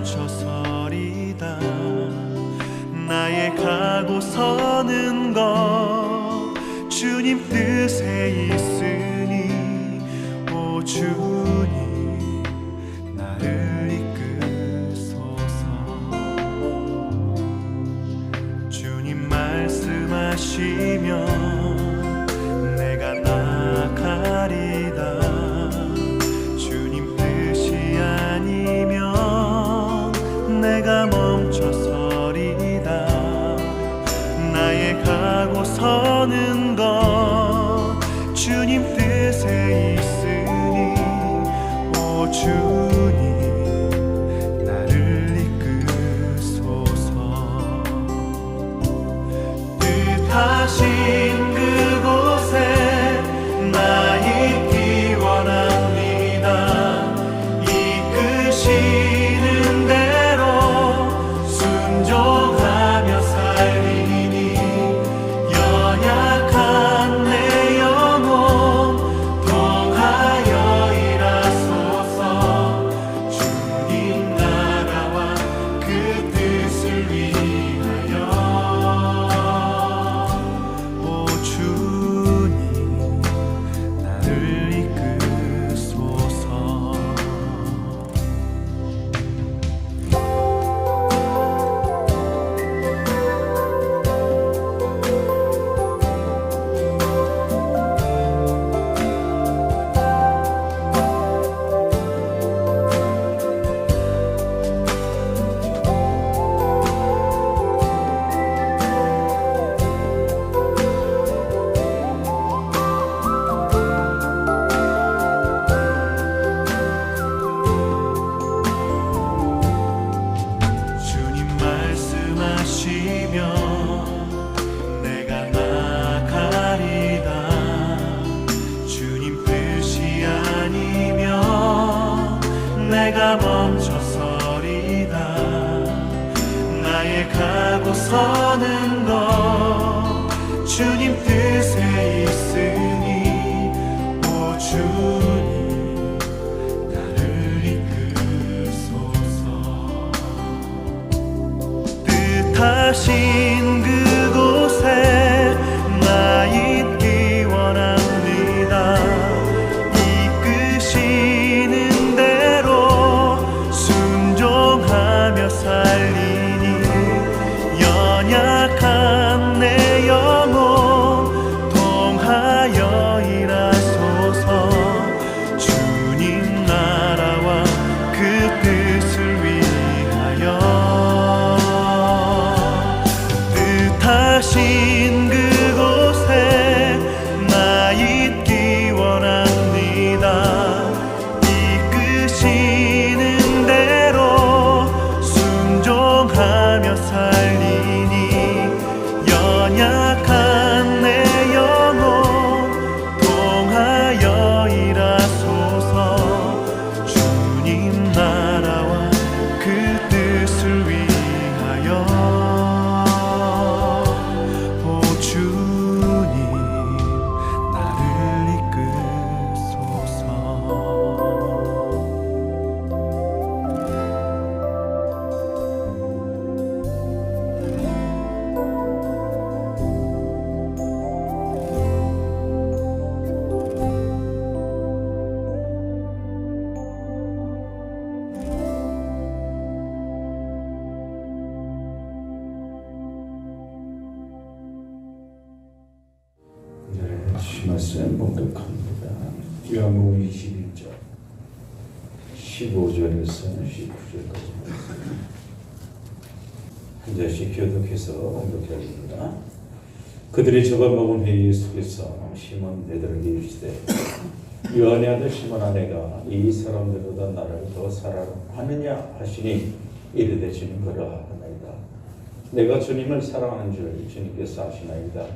멈춰서리다. 나의 가고 서는 것 주님 뜻에 있으니 오 주님 나를 이끄소서. 주님 말씀하시면 내가 나아가리다. 주님 뜻이 아니면 내가 멈춰서리다. 나의 가고 서는 것 주님 뜻에 있으니 오 주님 나를 이끄소서. 뜻하신 그곳에 나 있기 원합니다. 이끄시는 대로 순종하며 살리니 연약한 내 영혼 통하여 일하소서. 주님 나라와 그 뜻을 위하여 오 주님 나를 이끄소서. 주님 말씀하시면 내가 나아가리다. 주님 뜻이 아니면 내가 멈춰서리다. 나의 가고 서는 것 주님 뜻에 있으니 오 주님 나를 이끄소서. 뜻하신 그곳에 나 있기 원합니다. 이끄시는 대로 순종하며 살리니 연약한 내 영혼 통하여 일하소서. 주님 나라와 그 뜻을 위하여 뜻하신 그곳에 나 있기 원합니다. 이끄시는 대로 순종하며 살리니 연약한 내 영혼 통하여 일하소서. 주님 나라와 그 뜻을 위하여 오 주님 나를 이끄소서. 말씀 봉독합니다. 요한복음 21장 15절에서 19절까지 한 절씩 교독해서 봉독하겠습니다. 그들이 저밥 먹은 후에 예수께서 시몬 베드로에게 이르시되 요한의 아들 시몬아 내가 이 사람들보다 나를 더 사랑하느냐 하시니 이르되 주님 그러하나이다. 내가 주님을 사랑하는 줄 주님께서 아시나이다.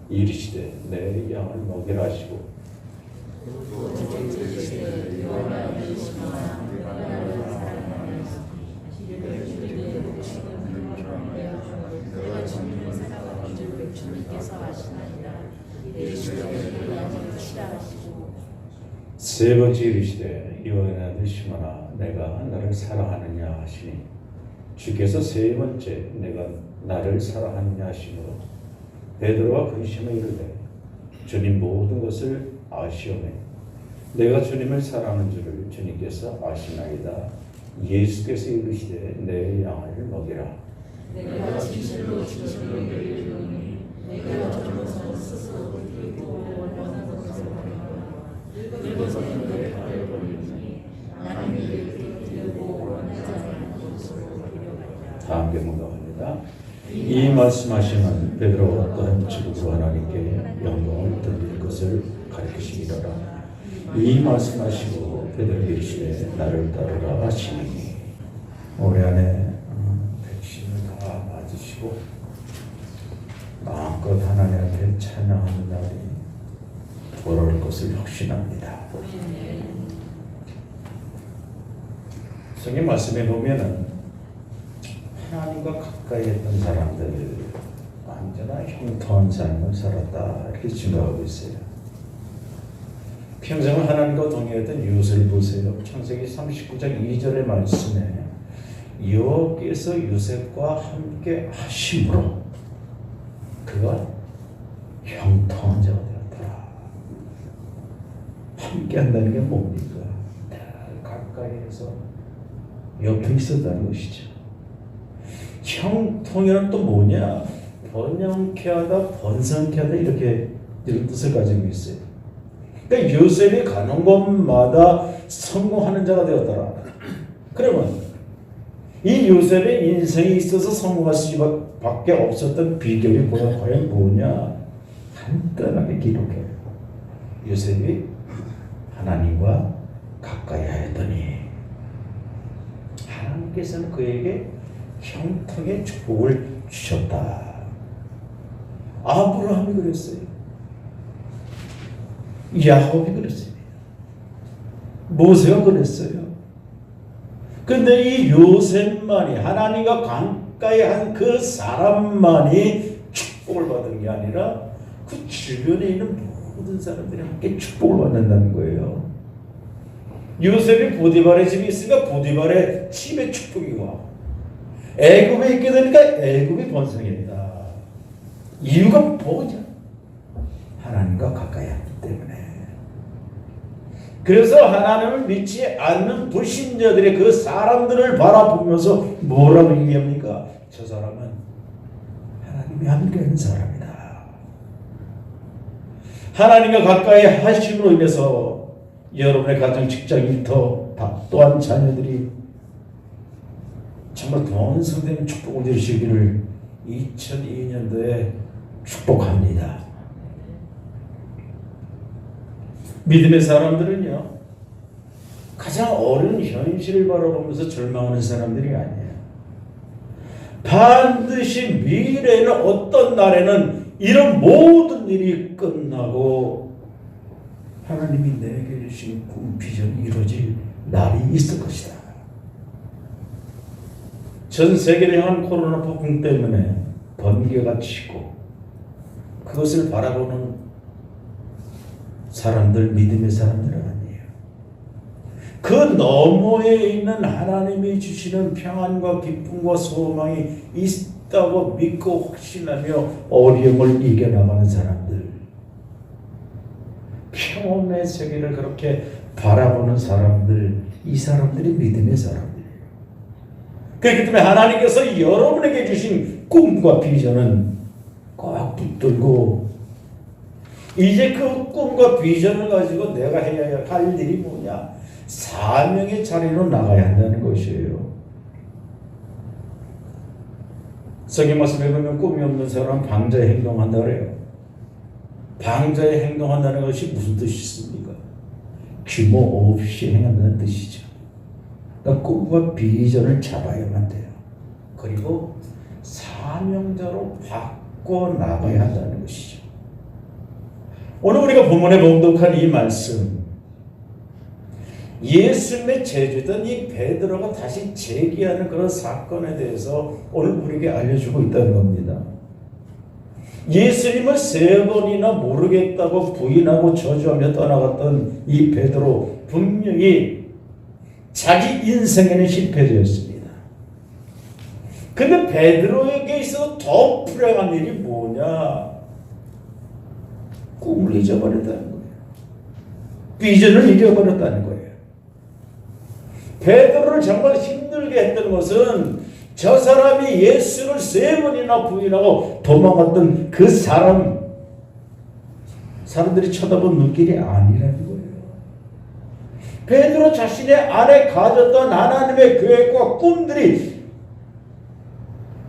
이르시되 내 양을 먹이라 하시고 세 번째 이르시되 요한의 아들 시몬아 내가 너를 사랑하느냐 하시니 주께서 세 번째 내가 나를 사랑하느냐 하시므로 베드로가 근심에 이르되 주님 모든 것을 아시오매 내가 주님을 사랑하는 줄을 주님께서 아시나이다. 예수께서 이르시되 내 양을 먹이라. 내가 진실로 진실로 이르노니 내가 저로서 스스로 들고 원하는 것을 버리고 늙어서 내 발을 벌리니 나는 이를 들고 원하지 않는 것으로 버리려니와. 다음 경고합니다. 이 말씀하시면 베드로가 어떠한 직업으로 하나님께 영광을 돌릴 것을 가르치시리라. 이 말씀하시고 베드로에게 이르시되 나를 따르라 하시니 올해 안에 백신을 다 맞으시고 마음껏 하나님 앞에 찬양하는 날이 돌아올 것을 확신합니다. 성경 말씀에 보면은 하나님과 가까이 했던 사람들 언제나 형통한 삶을 살았다 이렇게 증거하고 있어요. 평생을 하나님과 동행했던 유세를 보세요. 창세기 39장 2절의 말씀에 여호와께서 요셉과 함께 하심으로 그가 형통한 자가 되었더라. 함께 한다는 게 뭡니까? 가까이에서 옆에 있었다는 것이죠. 형통이란 또 뭐냐? 번영케 하다, 번성케 하다 이런 뜻을 가지고 있어요. 그러니까 요셉이 가는 곳마다 성공하는 자가 되었더라. 그러면 이 요셉의 인생에 있어서 성공할 수밖에 없었던 비결이 과연 뭐냐? 간단하게 기록해요. 요셉이 하나님과 가까이 하였더니 하나님께서는 그에게 형통의 축복을 주셨다. 아브라함이 그랬어요. 야곱이 그랬어요. 모세가 그랬어요. 근데 이 요셉만이 하나님과 가까이 한 그 사람만이 축복을 받은 게 아니라 그 주변에 있는 모든 사람들이 함께 축복을 받는다는 거예요. 요셉이 보디발의 집에 있으니까 보디발의 집에 축복이 와. 애굽에 있게 되니까 애굽이 번성했다. 이유가 뭐냐? 하나님과 가까이 하기 때문에. 그래서 하나님을 믿지 않는 불신자들의 그 사람들을 바라보면서 뭐라고 얘기합니까? 저 사람은 하나님이 함께하는 사람이다. 하나님과 가까이 하심으로 인해서 여러분의 가정, 직장, 일터, 또한 자녀들이 정말 번성되는 축복을 누리시기를 2002년도에 축복합니다. 믿음의 사람들은요, 가장 어려운 현실을 바라보면서 절망하는 사람들이 아니에요. 반드시 미래에는 어떤 날에는 이런 모든 일이 끝나고 하나님이 내게 주신 꿈, 비전이 이루어질 날이 있을 것이다. 전 세계를 향한 코로나 폭풍 때문에 번개가 치고 그것을 바라보는 사람들, 믿음의 사람들은 아니에요. 그 너머에 있는 하나님이 주시는 평안과 기쁨과 소망이 있다고 믿고 확신하며 어려움을 이겨나가는 사람들, 평온의 세계를 그렇게 바라보는 사람들, 이 사람들이 믿음의 사람들이에요. 그렇기 때문에 하나님께서 여러분에게 주신 꿈과 비전은 꼭 붙들고 이제 그 꿈과 비전을 가지고 내가 해야 할 일이 뭐냐? 사명의 자리로 나가야 한다는 것이에요. 성경 말씀에 보면 꿈이 없는 사람은 방자에 행동한다 그래요. 방자에 행동한다는 것이 무슨 뜻이 있습니까? 규모 없이 행한다는 뜻이죠. 그러니까 꿈과 비전을 잡아야만 돼요. 그리고 사명자로 바꿔 나가야 한다는 것이죠. 오늘 우리가 본문에 봉독한 이 말씀, 예수님의 제주던 이 베드로가 다시 재기하는 그런 사건에 대해서 오늘 우리에게 알려주고 있다는 겁니다. 예수님을 3번이나 모르겠다고 부인하고 저주하며 떠나갔던 이 베드로, 분명히 자기 인생에는 실패되었습니다. 근데 베드로에게 있어서 더 불행한 일이 뭐냐? 꿈을 잊어버렸다는 거예요. 비전을 잃어버렸다는 거예요. 베드로를 정말 힘들게 했던 것은 저 사람이 예수를 3번이나 부인하고 도망갔던 그 사람들이 쳐다본 눈길이 아니라는 거예요. 베드로 자신의 안에 가졌던 하나님의 계획과 꿈들이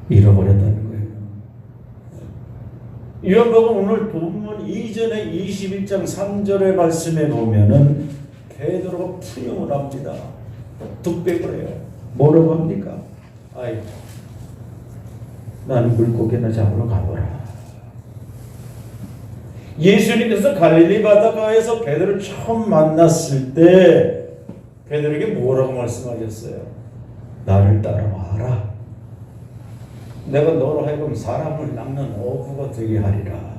잃어버렸다는 거예요. 요한복음 오늘 본문 이전에 21장 3절의 말씀에 보면은 베드로가 푸념을 합니다. 뚝배기를 해요. 뭐라고 합니까? 아이, 나는 물고기나 잡으러 가보라. 예수님께서 갈릴리 바닷가에서 베드로를 처음 만났을 때 베드로에게 뭐라고 말씀하셨어요? 나를 따라와라. 내가 너로 하여금 사람을 낚는 어부가 되게 하리라.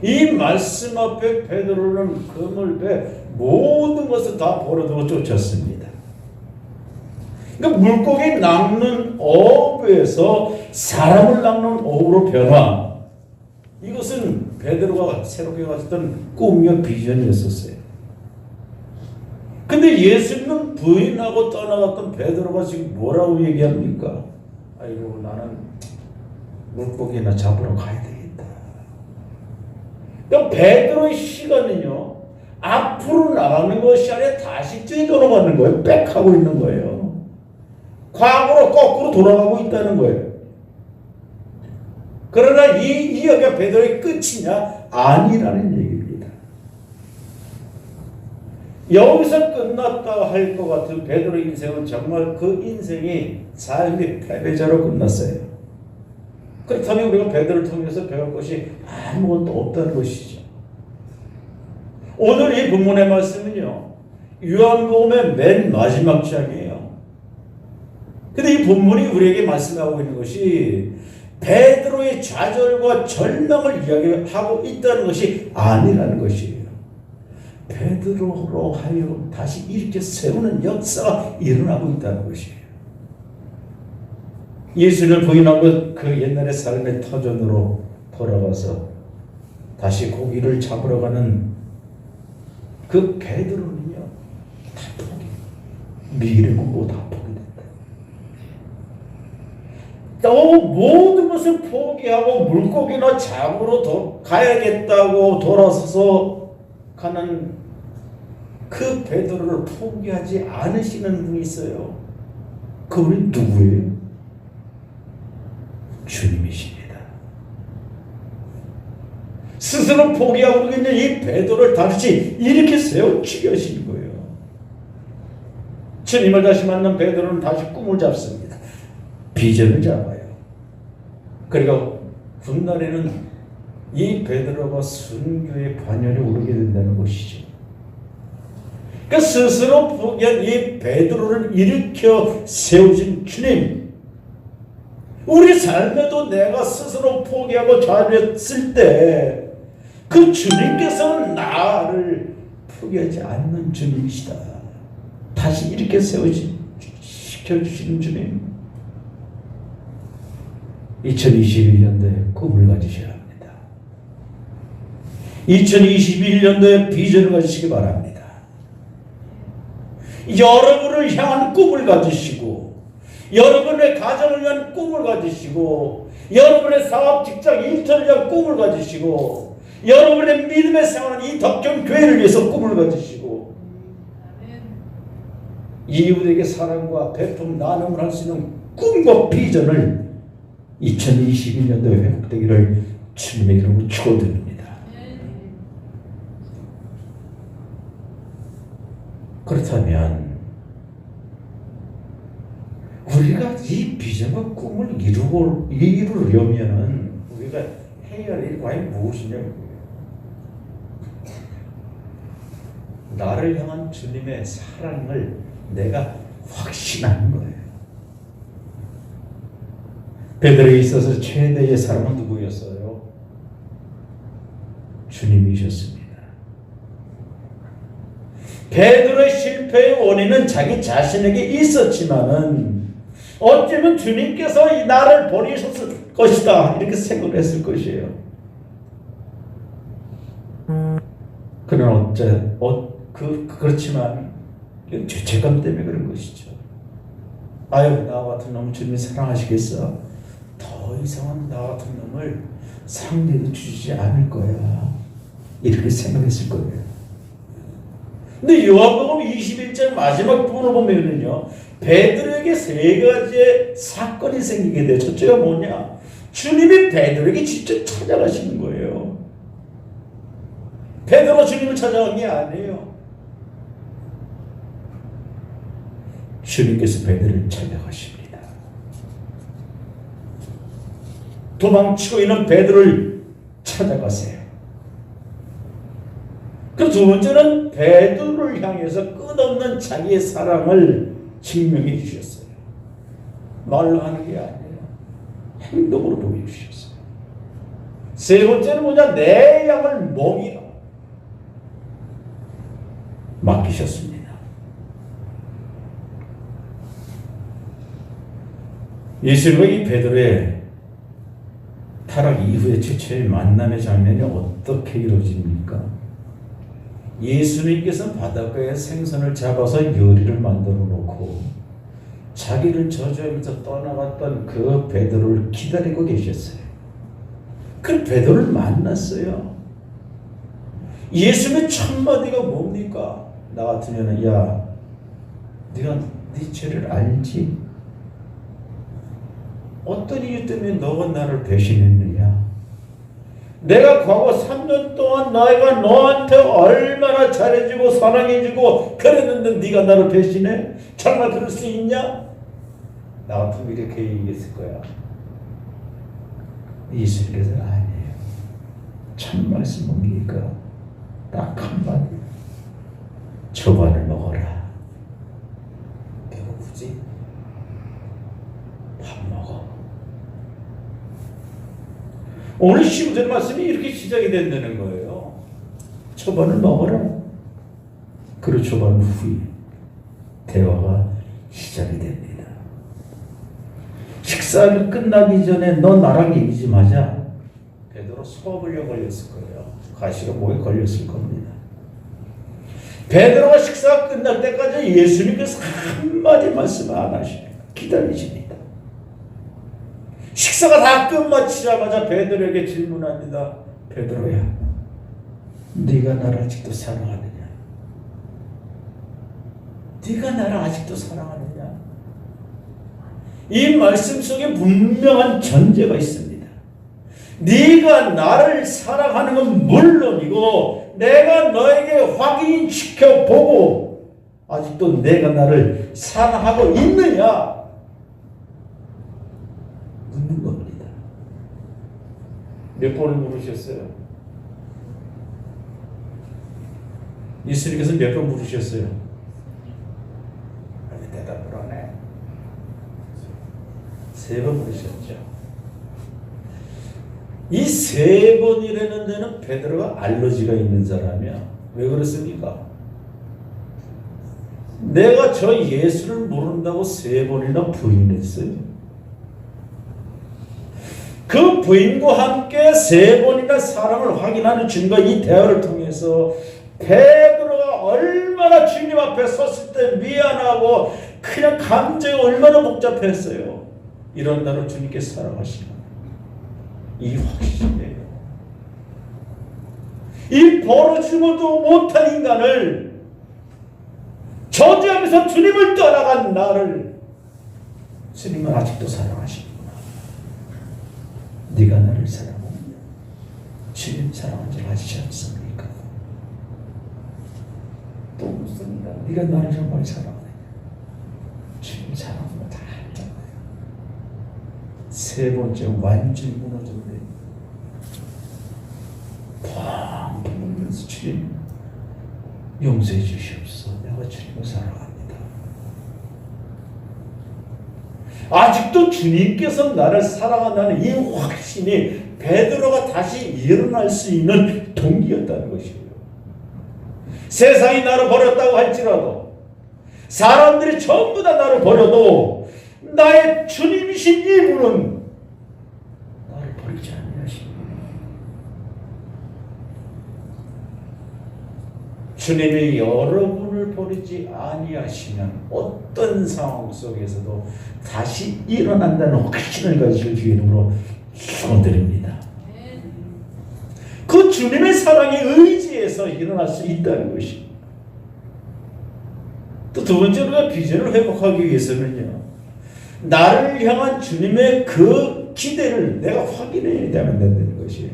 이 말씀 앞에 베드로는 금을 배 모든 것을 다 버려두고 쫓았습니다. 그러니까 물고기 낚는 어부에서 사람을 낚는 어부로 변화. 이것은 베드로가 새롭게 가졌던 꿈이며 비전이었었어요. 근데 예수님은 부인하고 떠나갔던 베드로가 지금 뭐라고 얘기합니까? 아이고, 나는 물고기나 잡으러 가야 되겠다. 그러니까 베드로의 시간은요, 앞으로 나가는 것이 아니라 다시 뒤돌아가는 거예요. 백하고 있는 거예요. 과거로 거꾸로 돌아가고 있다는 거예요. 그러나 이 이야기가 베드로의 끝이냐? 아니라는 얘기입니다. 여기서 끝났다 할 것 같은 베드로의 인생은 정말 그 인생이 삶의 패배자로 끝났어요. 그렇다면 우리가 베드로를 통해서 배울 것이 아무것도 없다는 것이죠. 오늘 이 본문의 말씀은요, 요한복음의 맨 마지막 장이에요. 근데 이 본문이 우리에게 말씀하고 있는 것이 베드로의 좌절과 절망을 이야기하고 있다는 것이 아니라는 것이에요. 베드로로 하여금 다시 이렇게 세우는 역사가 일어나고 있다는 것이에요. 예수를 부인하고 그 옛날의 삶의 터전으로 돌아가서 다시 고기를 잡으러 가는 그 베드로는요, 다 포기. 미래 공부 다 포기됐다. 또 모든 것을 포기하고 물고기나 잡으러 가야겠다고 돌아서서 가는 그 베드로를 포기하지 않으시는 분이 있어요. 그분이 누구예요? 주님이십니다. 스스로 포기하고 있는 이 베드로를 다시 이렇게 세우치게 하신 거예요. 주님을 다시 만난 베드로는 다시 꿈을 잡습니다. 비전을 잡아요. 그리고 훗날에는 이 베드로가 순교의 반열에 오르게 된다는 것이죠. 그러니까 스스로 포기한 이 베드로를 일으켜 세우신 주님, 우리 삶에도 내가 스스로 포기하고 좌절했을 때 그 주님께서는 나를 포기하지 않는 주님이시다. 다시 이렇게 시켜주시는 주님. 2021년도에 꿈을 가지셔야 합니다. 2021년도에 비전을 가지시기 바랍니다. 여러분을 향한 꿈을 가지시고, 여러분의 가정을 위한 꿈을 가지시고, 여러분의 사업, 직장, 일터를 위한 꿈을 가지시고, 여러분의 믿음의 생활은 이 덕경 교회를 위해서 꿈을 가지시고, 이웃에게 사랑과 베품 나눔을 할 수 있는 꿈과 비전을 2021년도에 회복되기를 주님의 이름으로 축원드립니다. 그렇다면 우리가 이 비전과 꿈을 이루려면은 우리가 해야 할 일이 과연 무엇이냐고요. 나를 향한 주님의 사랑을 내가 확신하는 거예요. 베드로에 있어서 최대의 사람은 누구였어요? 주님이셨습니다. 베드로의 실패의 원인은 자기 자신에게 있었지만은 어쩌면 주님께서 이 나를 버리셨을 것이다 이렇게 생각을 했을 것이에요. 그러나 그렇지만 죄책감 때문에 그런 것이죠. 아유, 나 같은 놈 주님이 사랑하시겠어? 더 이상은 나 같은 놈을 상대도 주시지 않을 거야. 이렇게 생각했을 거예요. 근데 요한복음 21장 마지막 부분을 보면은요, 베드로에게 세 가지의 사건이 생기게 돼요. 첫째가 뭐냐? 주님이 베드로에게 직접 찾아가시는 거예요. 베드로 주님을 찾아간 게 아니에요. 주님께서 베드로를 찾아가십니다. 도망치고 있는 베드로를 찾아가세요. 그 두 번째는 베드로를 향해서 끝없는 자기의 사랑을 증명해 주셨어요. 말로 하는 게 아니에요. 행동으로 보여주셨어요. 세 번째는 뭐냐? 내 양을 먹이라 맡기셨습니다. 예수님과 이 베드로의 타락 이후의 최초의 만남의 장면이 어떻게 이루어집니까? 예수님께서는 바닷가에 생선을 잡아서 요리를 만들어 놓고 자기를 저주하면서 떠나갔던 그 베드로를 기다리고 계셨어요. 그 베드로를 만났어요. 예수님의 첫 마디가 뭡니까? 나 같으면 야, 네가 네 죄를 알지? 어떤 이유 때문에 너가 나를 배신했느냐? 내가 과거 3년 동안 내가 너한테 얼마나 잘해주고 사랑해주고 그랬는데 네가 나를 배신해? 정말 그럴 수 있냐? 나 같으면 이렇게 얘기했을 거야. 예수님께서는 아니에요. 참 말씀 뭡니까? 딱 한마디. 저반을 먹어라. 배고프지? 밥 먹어. 오늘 15절 말씀이 이렇게 시작이 된다는 거예요. 초반을 먹어라. 그리고 초반 후에 대화가 시작이 됩니다. 식사가 끝나기 전에 너 나랑 얘기 좀 하자. 베드로 소화불량 걸렸을 거예요. 가시가 목에 걸렸을 겁니다. 베드로가 식사가 끝날 때까지 예수님께서 한마디 말씀 안 하십니다. 기다리십니다. 식사가 다 끝마치자마자 베드로에게 질문합니다. 베드로야, 네가 나를 아직도 사랑하느냐? 네가 나를 아직도 사랑하느냐? 이 말씀 속에 분명한 전제가 있습니다. 네가 나를 사랑하는 건 물론이고 내가 너에게 확인시켜 보고 아직도 내가 나를 사랑하고 있느냐? 묻는 겁니다. 몇 번을 물으셨어요? 예수님께서 몇 번 물으셨어요? 아니 대답을 안 해. 3번 물으셨죠. 이 3번이라는 데는 베드로가 알러지가 있는 사람이야. 왜 그렇습니까? 내가 저 예수를 모른다고 3번이나 부인했어요. 그 부인과 함께 3번이나 사랑을 확인하는 주님과 이 대화를 통해서 베드로가 얼마나 주님 앞에 섰을 때 미안하고 그냥 감정이 얼마나 복잡했어요. 이런 나를 주님께 사랑하시는 이 확신이에요. 이 벌어지지도 못한 인간을 저주하면서 주님을 떠나간 나를 주님은 아직도 사랑하시는구나. 네가 나를 사랑하느냐? 주님 사랑한 줄 아시지 않습니까? 또 묻습니다. 네가 나를 정말 사랑하느냐? 주님 사랑한 거 다 알잖아요. 3번째 완전히 무너졌네. 펑 울면서 주님 용서해 주시옵소서. 내가 주님을 사랑합니다. 아직도 주님께서 나를 사랑한다는 이 확신이 베드로가 다시 일어날 수 있는 동기였다는 것이에요. 세상이 나를 버렸다고 할지라도, 사람들이 전부 다 나를 버려도 나의 주님이신 이분은 나를 버리지 아니하십니다. 주님이 여러분을 버리지 아니하시면 어떤 상황 속에서도 다시 일어난다는 확신을 가지고 주의 이름으로 축원드립니다. 그 주님의 사랑에 의지해서 일어날 수 있다는 것이. 또 두 번째로 비전을 회복하기 위해서는요, 나를 향한 주님의 그 기대를 내가 확인해야 된다는 것이에요.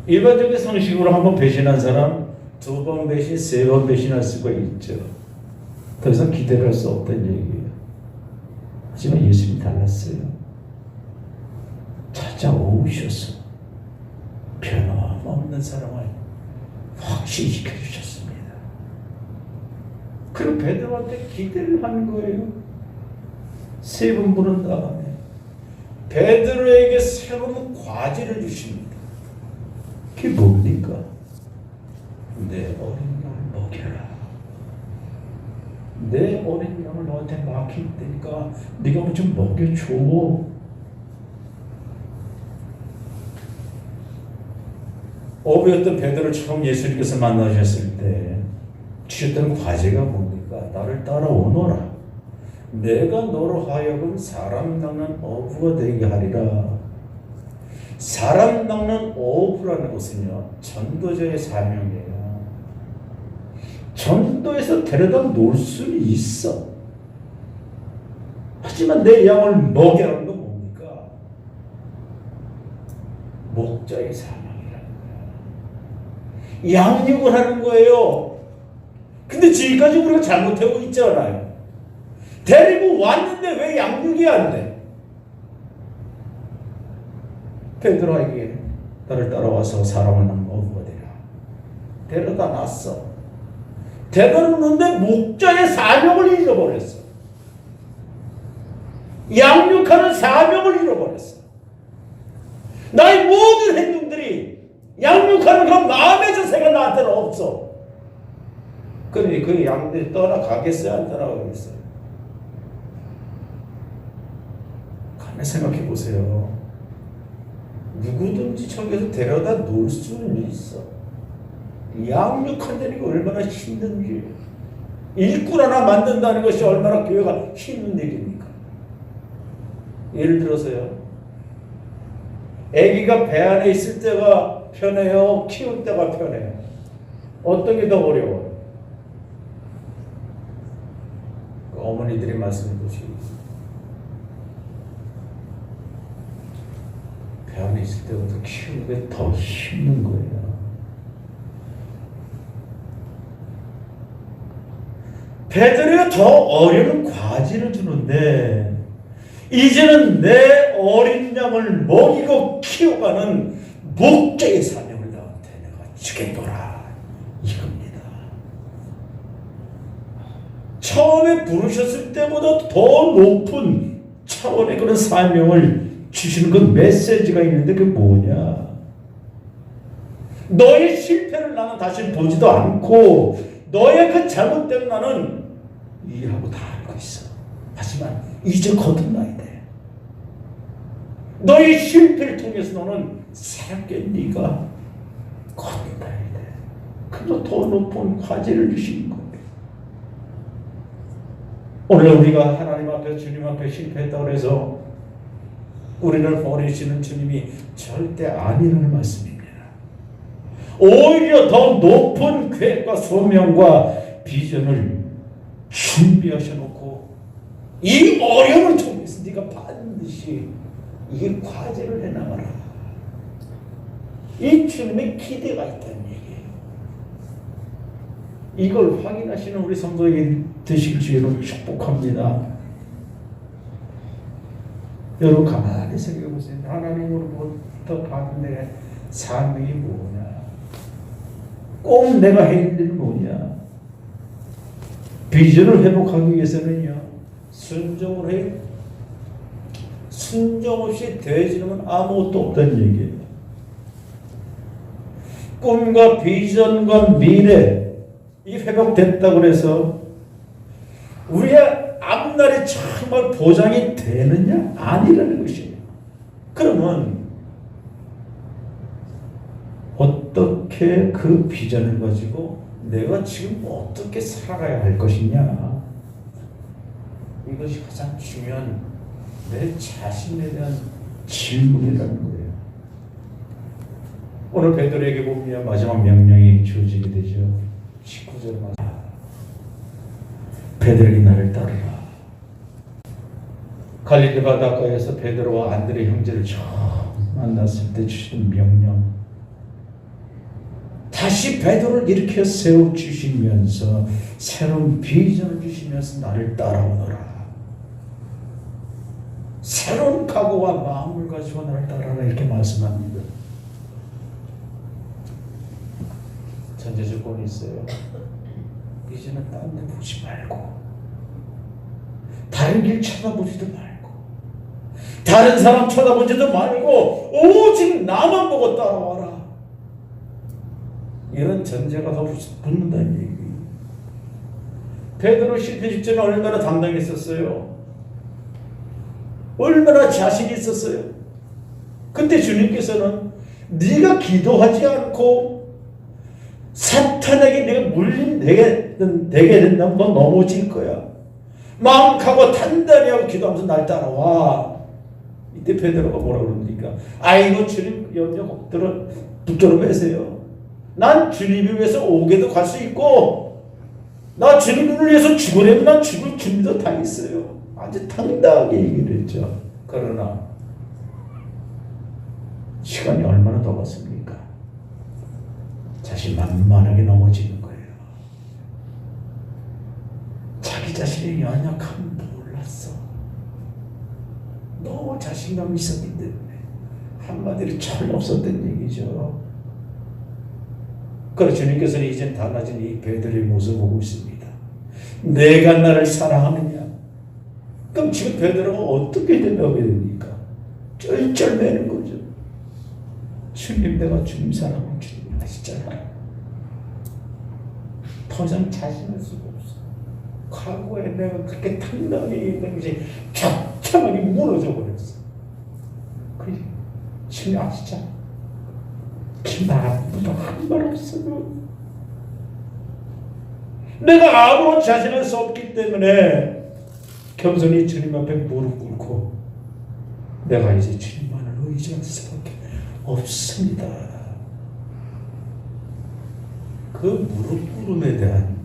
일반적인 상식으로 한번 배신한 사람 2번 배신, 3번 배신할 수가 있죠. 더 이상 기대를 할 수 없다는 얘기예요. 하지만 예수님이 달랐어요. 찾아오셔서 변함없는 사랑을 확신시켜 주셨습니다. 그리고 베드로한테 기대를 한 거예요. 3번 부른 다음에 베드로에게 새로운 과제를 주십니다. 그게 뭡니까? 내 어린 양을 먹여라. 내 어린 양을 너한테 맡길 테니까 네가 뭐 좀 먹여줘. 어부였던 베드로를 처음 예수님께서 만나셨을 때 주셨던 과제가 뭡니까? 나를 따라오너라. 내가 너로 하여금 사람 낚는 어부가 되게 하리라. 사람 낚는 어부라는 것은요, 전도자의 사명이에요. 전도에서 데려다 놓을 수는 있어. 하지만 내 양을 먹이라는 건 뭡니까? 목자의 사명이라는 거야. 양육을 하는 거예요. 근데 지금까지 우리가 잘못하고 있잖아요. 데리고 왔는데 왜 양육이 안 돼? 베드로에게 나를 따라와서 사람을 낚는 어부가 되라. 데려다 놨어. 데려놓는데 목자의 사명을 잃어버렸어. 양육하는 사명을 잃어버렸어. 나의 모든 행동들이 양육하는 그 마음의 자세가 나한테는 없어. 그러니 그 양들이 떠나가겠어요? 안 떠나가겠어요? 가만히 생각해 보세요. 누구든지 저기서 데려다 놓을 수는 있어. 양육한다는 게 얼마나 힘든지, 일꾼 하나 만든다는 것이 얼마나 교회가 힘든 일입니까? 예를 들어서요, 아기가 배 안에 있을 때가 편해요? 키울 때가 편해요? 어떤 게 더 어려워요? 그 어머니들이 말씀해 보시고, 배 안에 있을 때부터 키우는 게 더 힘든 거예요. 베드로가 더 어려운 과제를 주는데, 이제는 내 어린 양을 먹이고 키워가는 목자의 사명을 너한테 내가 주겠노라, 이겁니다. 처음에 부르셨을 때보다 더 높은 차원의 그런 사명을 주시는 그 메시지가 있는데 그게 뭐냐? 너의 실패를 나는 다시 보지도 않고 너의 그 잘못된 나는 이해하고 다 알고 있어. 하지만 이제 거듭나야 돼. 너의 실패를 통해서 너는 새롭게 네가 거듭나야 돼. 그래서 더 높은 과제를 주시는 거예요. 오늘 우리가 하나님 앞에, 주님 앞에 실패했다고 해서 우리를 버리시는 주님이 절대 아니라는 말씀입니다. 오히려 더 높은 계획과 소명과 비전을 준비하셔 놓고 이 어려움을 통해서 네가 반드시 이 과제를 해나가라. 이 주님의 기대가 있다는 얘기예요. 이걸 확인하시는 우리 성도에게 되시길 주의로 축복합니다. 여러분 가만히 생각해 보세요. 하나님으로부터 받은 내 사명이 뭐냐? 꼭 내가 해야 될 일은 뭐냐? 비전을 회복하기 위해서는요, 순종을 해요. 순종 없이 되어지는 아무것도 없다는 얘기예요. 꿈과 비전과 미래 이 회복됐다고 해서 우리의 앞날이 정말 보장이 되느냐? 아니라는 것이에요. 그러면 어떻게 그 비전을 가지고 내가 지금 어떻게 살아가야 할 것이냐? 이것이 가장 중요한 내 자신에 대한 질문이라는 거예요. 오늘 베드로에게 보면 마지막 명령이 주어지게 되죠. 19절 말씀. 베드로에게 나를 따르라. 갈릴리 바닷가에서 베드로와 안드레 형제를 처음 만났을 때 주신 명령. 다시 베드로를 일으켜 세워주시면서 새로운 비전을 주시면서 나를 따라오너라. 새로운 각오와 마음을 가지고 나를 따라라 이렇게 말씀합니다. 전제 조건이 있어요. 이제는 딴 데 보지 말고 다른 길 쳐다보지도 말고 다른 사람 쳐다보지도 말고 오직 나만 보고 따라와라. 이런 전제가 더 붙는다는 얘기예요. 베드로 실패 직전에 얼마나 당당했었어요. 얼마나 자신이 있었어요. 그때 주님께서는 네가 기도하지 않고 사탄에게 내가 물림되게 된다면 너 넘어질 거야. 마음 가고 단단히 하고 기도하면서 날 따라와. 이때 베드로가 뭐라 그럽니까? 아이고 주님 염려 붙들어 매세요. 난 주님을 위해서 오게도 갈 수 있고 나 주님을 위해서 죽으려면 난 죽을 준비도 다 있어요. 아주 당당하게 얘기를 했죠. 그러나 시간이 얼마나 더 갔습니까? 자신만만하게 넘어지는 거예요. 자기 자신의 연약함을 몰랐어. 너무 자신감이 있었기 때문에 한마디로 철 없었던 얘기죠. 그래서 주님께서는 이젠 달라진 이 베드로의 모습을 보고 있습니다. 내가 나를 사랑하느냐? 그럼 지금 베드로가 어떻게 된다고 해야 됩니까? 쩔쩔매는 거죠. 주님, 내가 주님 사랑하는 주님 아시잖아요. 더 이상 자신할 수가 없어. 과거에 내가 그렇게 당당하게 얘기했던 것이 처참하게 무너져 버렸어. 그래, 주님 아시잖아. 지금 아무도 한 말 없어요. 내가 아무런 자신할 수 없기 때문에 겸손히 주님 앞에 무릎 꿇고 내가 이제 주님만을 의지할 수밖에 없습니다. 그 무릎 꿇음에 대한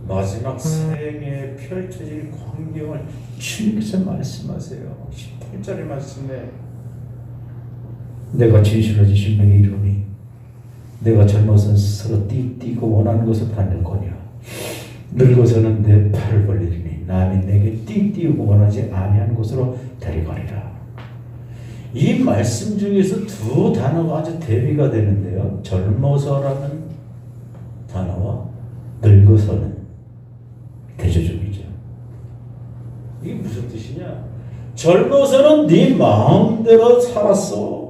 마지막 생에 펼쳐질 광경을 주님께서 말씀하세요. 18절의 말씀에 내가 진실로 주신 명이 이루니 내가 젊어서는 스스로 띠띠고 원하는 것을 받는 거냐 늙어서는 내 팔을 벌리리니 남이 내게 띠띠고 원하지 아니하는 곳으로 데려가리라. 이 말씀 중에서 두 단어가 아주 대비가 되는데요. 젊어서라는 단어와 늙어서는 대조적이죠. 이게 무슨 뜻이냐? 젊어서는 네 마음대로 살았어.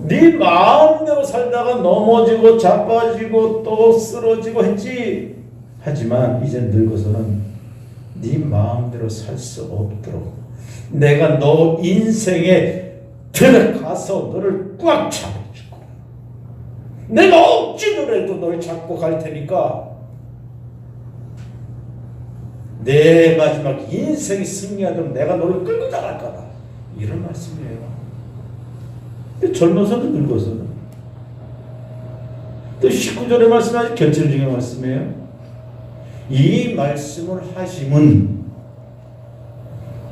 네 마음대로 살다가 넘어지고 자빠지고 또 쓰러지고 했지. 하지만 이제 늙어서는 네 마음대로 살 수 없도록 내가 너 인생에 들어가서 너를 꽉 잡아주고 내가 억지로라도 너를 잡고 갈 테니까 내 마지막 인생이 승리하도록 내가 너를 끌고 나갈 거다. 이런 말씀이에요. 근데 젊어서는 늙어서는 또 19절의 말씀은 아주 결정적인 말씀이에요. 이 말씀을 하심은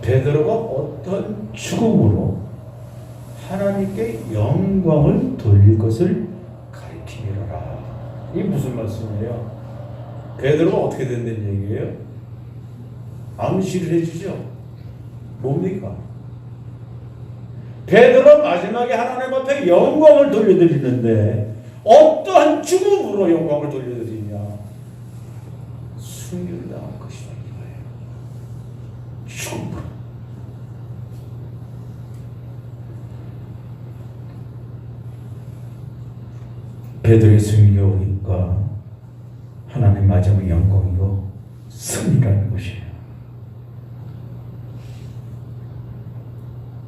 베드로가 어떤 죽음으로 하나님께 영광을 돌릴 것을 가리킴이로라. 이게 무슨 말씀이에요? 베드로가 어떻게 된다는 얘기예요? 암시를 해주죠. 뭡니까? 베드로가 마지막에 하나님 앞에 영광을 돌려드리는데 어떠한 죽음으로 영광을 돌려드리냐? 순교를 당할 것이다 이거예요. 죽음으로. 베드로의 순교가 하나님 마지막 영광이고 승리라는 것이에요.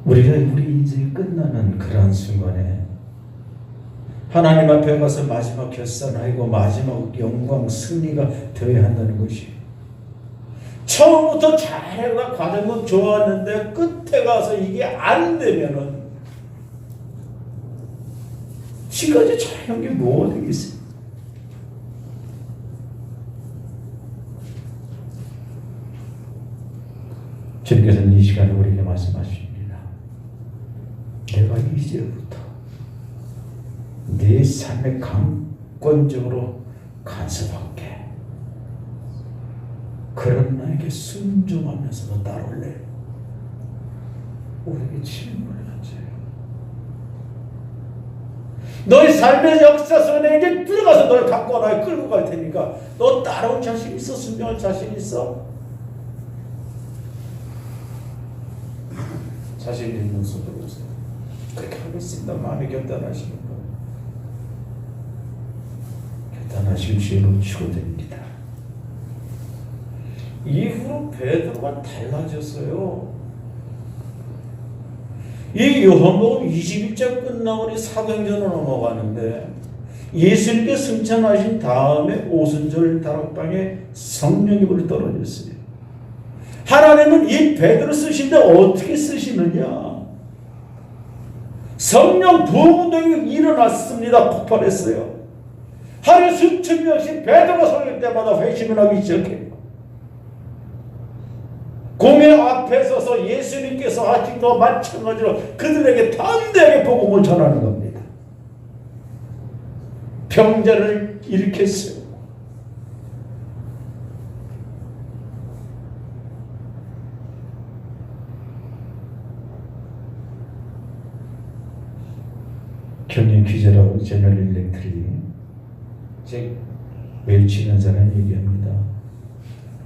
우리 인생이 끝나는 그러한 순간에 하나님 앞에 가서 마지막 결산하고 마지막 영광 승리가 되어야 한다는 것이에요. 처음부터 잘해가 과정은 좋았는데 끝에 가서 이게 안 되면은 지금까지 잘한 게 뭐가 되겠어요? 주님께서는 이 시간에 우리에게 말씀하십니다. 내가 이제부터 네 삶에 강권적으로 간섭할게. 그런 나에게 순종하면서도 따라올래. 우리에게 질문을 하세요. 너의 삶의 역사 속에 이제 들어가서 널 갖고 와 끌고 갈 테니까 너 따라올 자신 있어? 순종할 자신 있어? 자신 있는 손을 보세요. 그렇게 하겠습니다. 마음이 결단하시는 거예요. 결단하시면 주님은 치료됩니다. 이후로 베드로가 달라졌어요. 이 요한복음 21장 끝나고 사도행전으로 넘어가는데 예수님께 승천하신 다음에 오순절 다락방에 성령이 불이 떨어졌어요. 하나님은 이 베드로 쓰신데 어떻게 쓰시느냐? 성령 부흥운동이 일어났습니다. 폭발했어요. 하루에 수천 명씩 베드로가 설교 때마다 회심을 하기 시작해요. 공회 앞에 서서 예수님께서 아직도 마찬가지로 그들에게 담대하게 복음을 전하는 겁니다. 병자를 일으켰어요. 견인 기자라고 제너럴 일렉트릭 즉 웰치 연사는 얘기합니다.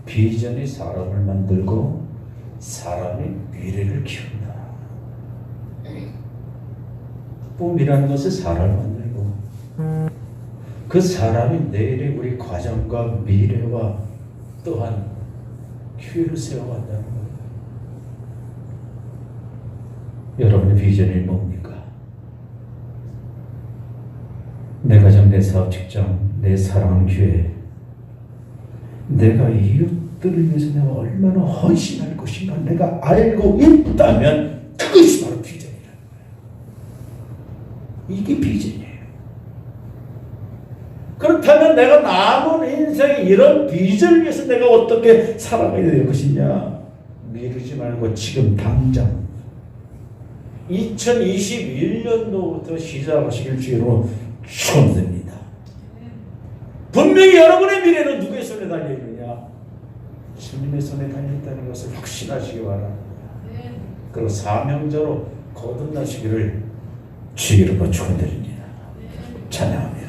비전이 사람을 만들고 사람이 미래를 키운다. 꿈이라는 것은 사람을 만들고 그 사람이 내일의 우리 과정과 미래와 또한 기회를 세워간다는 거예요. 여러분의 비전이 뭡니까? 내 가정, 내 사업, 직장, 내 사랑하는 교회, 내가 이웃들을 위해서 내가 얼마나 헌신할 것인가 내가 알고 있다면 그것이 바로 비전이라는 거예요. 이게 비전이에요. 그렇다면 내가 남은 인생에 이런 비전을 위해서 내가 어떻게 살아가야 될 것이냐? 미루지 말고 지금 당장 2021년도부터 시작하시길 주로 축원드립니다. 분명히 여러분의 미래는 누구의 손에 달려있느냐? 주님의 손에 달려있다는 것을 확신하시기 바랍니다. 그리고 사명자로 거듭나시기를 주 이름으로 축원드립니다. 찬양합니다.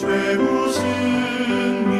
죄 웃은